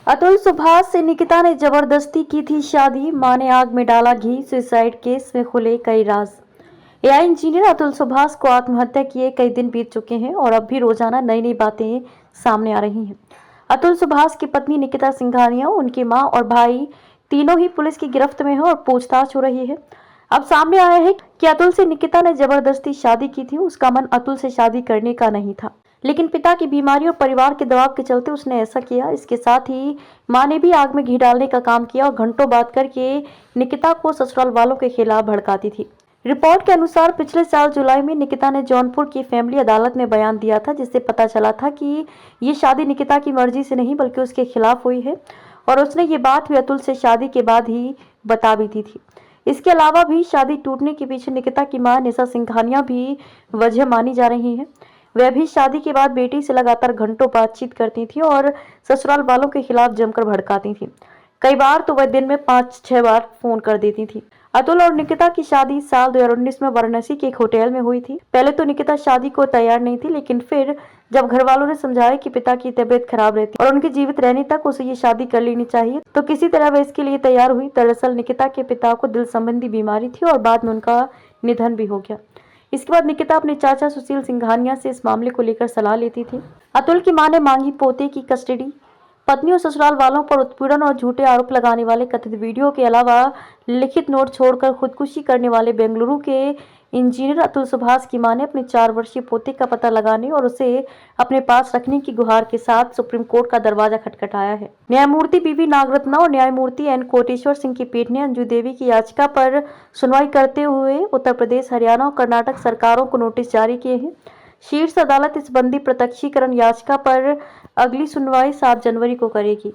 अतुल सुभाष से निकिता ने जबरदस्ती की थी शादी, मां ने आग में डाला घी, सुसाइड केस में खुले कई राज। एआई इंजीनियर अतुल सुभाष को आत्महत्या किए कई दिन बीत चुके हैं और अब भी रोजाना नई नई बातें सामने आ रही हैं। अतुल सुभाष की पत्नी निकिता सिंघानिया, उनकी मां और भाई तीनों ही पुलिस की गिरफ्त में हैं और पूछताछ हो रही है। अब सामने आया है कि अतुल से निकिता ने जबरदस्ती शादी की थी। उसका मन अतुल से शादी करने का नहीं था, लेकिन पिता की बीमारी और परिवार के दबाव के चलते उसने ऐसा किया। इसके साथ ही मां ने भी आग में घी डालने का काम किया और घंटों बात करके निकिता को ससुराल वालों के खिलाफ भड़काती थी। रिपोर्ट के अनुसार पिछले साल जुलाई में निकिता ने जौनपुर की फैमिली अदालत में बयान दिया था, जिससे पता चला था कि ये शादी निकिता की मर्जी से नहीं बल्कि उसके खिलाफ हुई है और उसने ये बात भी अतुल से शादी के बाद ही बता भी दी थी। इसके अलावा भी शादी टूटने के पीछे निकिता की मां निशा सिंघानिया भी वजह मानी जा रही है। वह भी शादी के बाद बेटी से लगातार घंटों बातचीत करती थी और ससुराल वालों के खिलाफ जमकर भड़काती थी। कई बार तो वह दिन में 5-6 बार फोन कर देती थी। अतुल और निकिता की शादी साल 2019 में वाराणसी के एक होटल में हुई थी। पहले तो निकिता शादी को तैयार नहीं थी, लेकिन फिर जब घर वालों ने समझाया कि पिता की तबीयत खराब रहती और उनके जीवित रहने तक उसे ये शादी कर लेनी चाहिए, तो किसी तरह वह इसके लिए तैयार हुई। दरअसल निकिता के पिता को दिल संबंधी बीमारी थी और बाद में उनका निधन भी हो गया। इसके बाद निकिता अपने चाचा सुशील सिंघानिया से इस मामले को लेकर सलाह लेती थी। अतुल की मां ने मांगी पोते की कस्टडी। पत्नी और ससुराल वालों पर उत्पीड़न और झूठे आरोप लगाने वाले कथित वीडियो के अलावा लिखित नोट छोड़कर खुदकुशी करने वाले बेंगलुरु के इंजीनियर अतुल सुभाष की मां ने अपने 4 वर्षीय पोते का पता लगाने और उसे अपने पास रखने की गुहार के साथ सुप्रीम कोर्ट का दरवाजा खटखटाया है। न्यायमूर्ति बीवी नागरत्ना और न्यायमूर्ति एन कोटेश्वर सिंह की पीठ ने अंजू देवी की याचिका पर सुनवाई करते हुए उत्तर प्रदेश, हरियाणा और कर्नाटक सरकारों को नोटिस जारी किए हैं। शीर्ष अदालत इस बंदी प्रत्यक्षीकरण याचिका पर अगली सुनवाई 7 जनवरी को करेगी।